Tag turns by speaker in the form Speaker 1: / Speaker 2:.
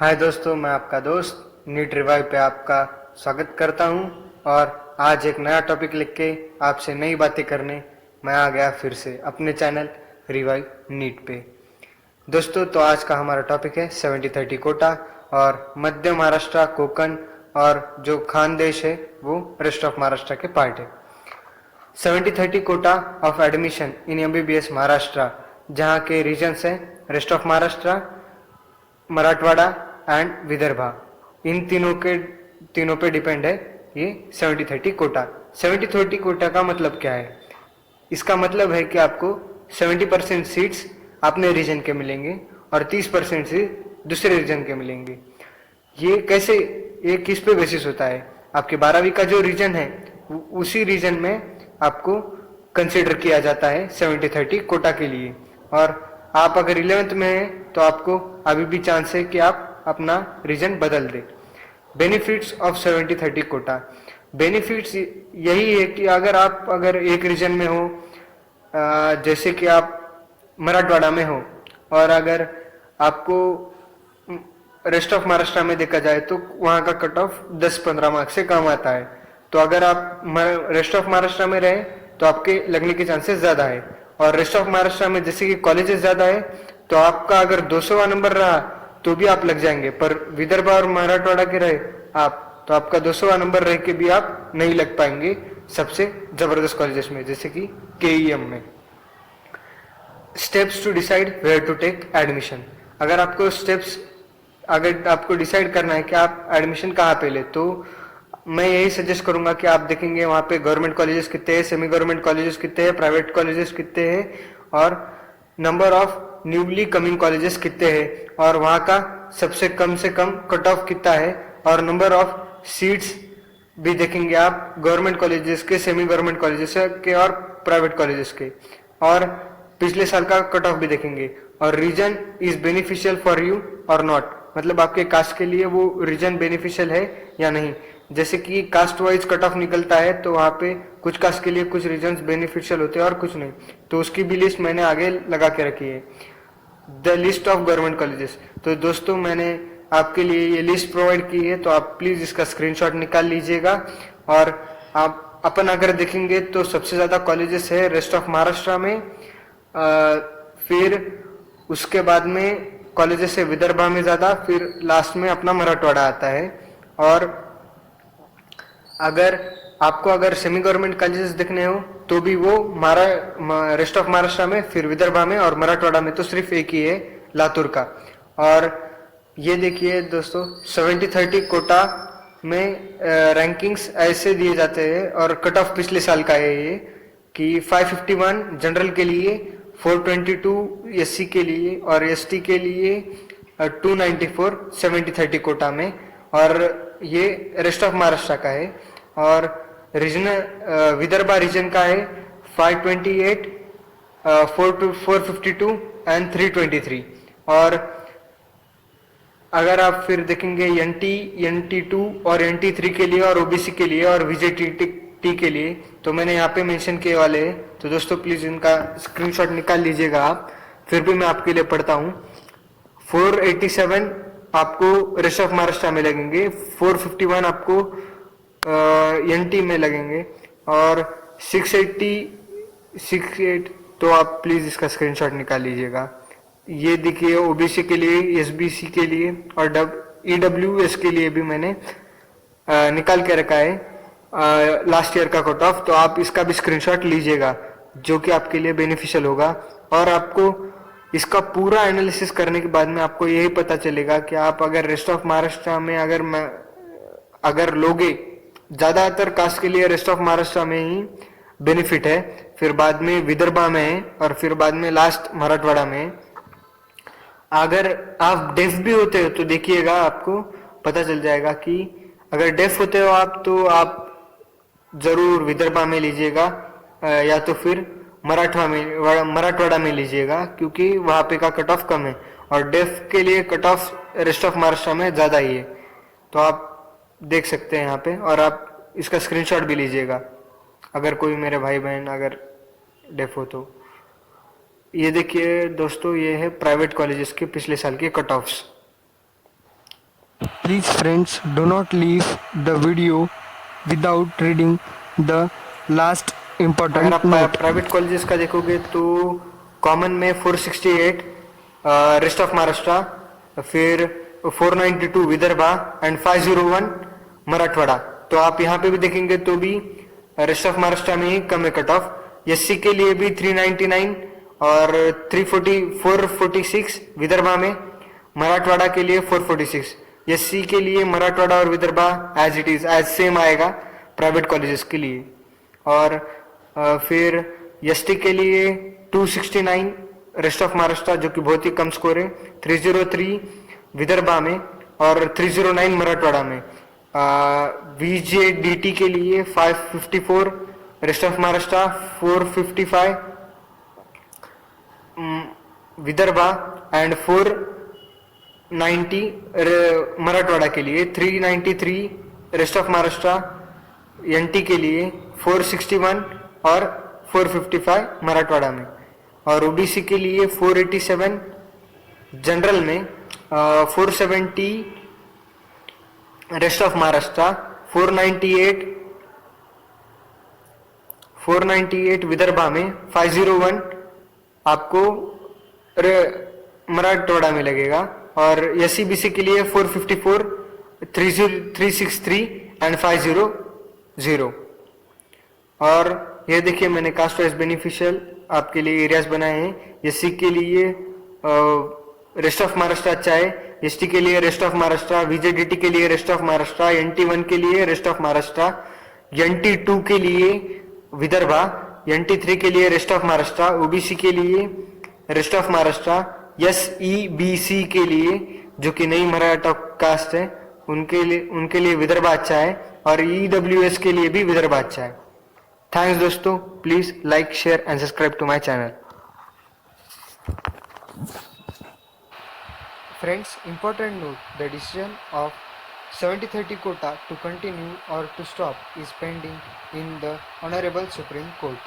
Speaker 1: हाय दोस्तों, मैं आपका दोस्त नीट रिवाइव पे आपका स्वागत करता हूं। और आज एक नया टॉपिक लिख के आपसे नई बातें करने मैं आ गया फिर से अपने चैनल रिवाइव नीट पे। दोस्तों, तो आज का हमारा टॉपिक है 70-30 कोटा और मध्य महाराष्ट्र, कोकण और जो खानदेश है वो रेस्ट ऑफ महाराष्ट्र के पार्ट है। 70-30 quota of admission in MBBS Maharashtra, जहाँ के रीजन्स हैं rest of Maharashtra, Marathwada and Vidarbha. इन तीनों पे डिपेंड है ये 70-30 कोटा। 70-30 कोटा का मतलब क्या है? इसका मतलब है कि आपको 70% सीट्स अपने रीजन के मिलेंगे और 30% सीट दूसरे रीजन के मिलेंगे। ये कैसे, ये किस पे बेसिस होता है? आपके 12वीं का जो रीजन है उसी रीजन में आपको कंसिडर किया जाता है 70-30 कोटा के लिए। और आप अगर 11th में हैं तो आपको अभी भी चांस है कि आप अपना रीजन बदल दे। Benefits of 70-30 quota. बेनिफिट्स यही है कि अगर एक रीजन में हो, जैसे कि आप मराठवाड़ा में हो, और अगर आपको रेस्ट ऑफ महाराष्ट्र में देखा जाए तो वहाँ का कट ऑफ 10-15 मार्क्स से कम आता है, तो अगर आप रेस्ट ऑफ महाराष्ट्र में रहे तो आपके लगने के चांसेस ज्यादा है। और रेस्ट ऑफ महाराष्ट्र में जैसे कि कॉलेजेस ज्यादा है तो आपका अगर 200वां नंबर रहा तो भी आप लग जाएंगे, पर विदर्भ और मराठवाड़ा के रहे आप तो आपका 200वां नंबर रह के भी आप नहीं लग पाएंगे सबसे जबरदस्त कॉलेजेस में, जैसे कि KEM में। Steps to decide where to take admission. अगर आपको डिसाइड करना है कि आप एडमिशन कहाँ पे ले, तो मैं यही सजेस्ट करूंगा कि आप देखेंगे वहाँ पे गवर्नमेंट कॉलेजेस कितने हैं, सेमी गवर्नमेंट कॉलेजेस कितने हैं, प्राइवेट कॉलेजेस कितने हैं, और number of newly coming colleges कितने हैं, और वहाँ का सबसे कम से कम कट ऑफ कितना है, और नंबर ऑफ सीट्स भी देखेंगे आप गवर्नमेंट कॉलेजेस के, सेमी गवर्नमेंट कॉलेजेस के और प्राइवेट कॉलेजेस के, और पिछले साल का कट ऑफ भी देखेंगे। और region is beneficial for you और नॉट, मतलब आपके कास्ट के लिए वो रीजन बेनिफिशियल है या नहीं। जैसे कि कास्ट वाइज कट ऑफ निकलता है तो वहाँ पे कुछ कास्ट के लिए कुछ रीजन्स बेनिफिशियल होते हैं और कुछ नहीं, तो उसकी भी लिस्ट मैंने आगे लगा के रखी है, the list of government colleges. तो दोस्तों, मैंने आपके लिए ये लिस्ट प्रोवाइड की है, तो आप प्लीज इसका स्क्रीनशॉट निकाल लीजिएगा। और आप अपन अगर देखेंगे तो सबसे ज्यादा कॉलेजेस है रेस्ट ऑफ महाराष्ट्र में, फिर उसके बाद में कॉलेजेस है विदर्भा में ज्यादा, फिर लास्ट में अपना मराठवाड़ा आता है। और अगर सेमी गवर्नमेंट कॉलेजेस देखने हो तो भी वो रेस्ट ऑफ महाराष्ट्र में, फिर विदर्भा में, और मराठवाड़ा में तो सिर्फ एक ही है, लातूर का। और ये देखिए दोस्तों, 70-30 कोटा में रैंकिंग्स ऐसे दिए जाते हैं, और कट ऑफ पिछले साल का है ये कि 551 जनरल के लिए, 422 SC के लिए, और ST के लिए 294 70-30 कोटा में। और ये रेस्ट ऑफ महाराष्ट्र का है। और रीजनल विदर्भा रीजन का है 528, 452 एंड 323। और अगर आप फिर देखेंगे NT2 और NT3 के लिए, और OBC के लिए, और VJTT के लिए, तो मैंने यहाँ पे मेंशन किए वाले हैं, तो दोस्तों प्लीज इनका स्क्रीनशॉट निकाल लीजिएगा आप। फिर भी मैं आपके लिए पढ़ता हूँ। 487 आपको रेस्ट ऑफ महाराष्ट्र में लगेंगे, 451 आपको NT में लगेंगे, और 680 तो आप प्लीज इसका स्क्रीनशॉट निकाल लीजिएगा। ये देखिए OBC के लिए, SBC के लिए, और EWS के लिए भी मैंने निकाल के रखा है लास्ट ईयर का कट ऑफ, तो आप इसका भी स्क्रीनशॉट लीजिएगा, जो कि आपके लिए बेनिफिशियल होगा। और आपको इसका पूरा एनालिसिस करने के बाद में आपको यही पता चलेगा कि आप अगर रेस्ट ऑफ महाराष्ट्र में अगर लोगे, ज्यादातर कास्ट के लिए रेस्ट ऑफ महाराष्ट्र में ही बेनिफिट है, फिर बाद में विदर्भा में है, और फिर बाद में लास्ट मराठवाड़ा में। अगर आप डेफ भी होते हो तो देखिएगा, आपको पता चल जाएगा कि अगर डेफ होते हो आप तो आप जरूर विदर्भा में लीजिएगा, या तो फिर मराठवाड़ा में लीजिएगा, क्योंकि वहां पे का कट ऑफ कम है, और डेफ के लिए cut off rest of Maharashtra में ज्यादा ही है। तो आप देख सकते हैं यहाँ पे, और आप इसका स्क्रीनशॉट भी लीजिएगा अगर कोई मेरे भाई बहन अगर डेफ हो तो। ये देखिए दोस्तों, ये है प्राइवेट कॉलेजेस के पिछले साल के cut offs. Please friends, do not leave the video without reading the last
Speaker 2: अगर
Speaker 1: important
Speaker 2: आप
Speaker 1: note.
Speaker 2: प्राइवेट कॉलेजेस का देखोगे तो कॉमन में 468 रेस्ट ऑफ महाराष्ट्र, फिर 492 विदर्भा एंड 501 मराठवाड़ा। तो आप यहाँ पे भी देखेंगे तो भी रेस्ट ऑफ महाराष्ट्र में ही कम है कट ऑफ। एससी के लिए भी 399 और 446 विदर्भा में, मराठवाड़ा के लिए 446। एससी के लिए मराठवाड़ा और Vidarbha as it is as same आएगा प्राइवेट कॉलेजेस के लिए। और फिर एसटी के लिए 269 रेस्ट ऑफ महाराष्ट्र जो कि बहुत ही कम स्कोर है, 303 विदर्भा में और 309 मराठवाड़ा में। VJDT के लिए 554 rest of Maharashtra, 455 Vidarbha and 490 Marathwada के लिए, 393 रेस्ट ऑफ महाराष्ट्र एनटी के लिए, 461 और 455 मराठवाड़ा में। और ओबीसी के लिए 487 जनरल में, 470 रेस्ट ऑफ महाराष्ट्र, 498 विदर्भा में, 501 आपको मराठवाड़ा में लगेगा। और एससीबीसी के लिए 454, 363 एंड 500। और ये देखिए मैंने कास्ट वाइज बेनिफिशियल आपके लिए एरियाज बनाए हैं। एससी के लिए रेस्ट ऑफ महाराष्ट्र अच्छा है, एसटी के लिए रेस्ट ऑफ महाराष्ट्र, VJDT के लिए रेस्ट ऑफ महाराष्ट्र, NT1 के लिए रेस्ट ऑफ महाराष्ट्र, NT2 के लिए विदर्भा, NT3 के लिए रेस्ट ऑफ महाराष्ट्र, ओबीसी के लिए रेस्ट ऑफ महाराष्ट्र, SEBC के लिए जो कि नई मराठा कास्ट है उनके लिए विदर्भा अच्छा है, और EWS के लिए भी विदर्भा अच्छा है। थैंक्स दोस्तों, please like share and subscribe to my channel.
Speaker 1: Friends, important note, the decision of 70-30 quota to continue or to stop is pending in the Honorable Supreme Court.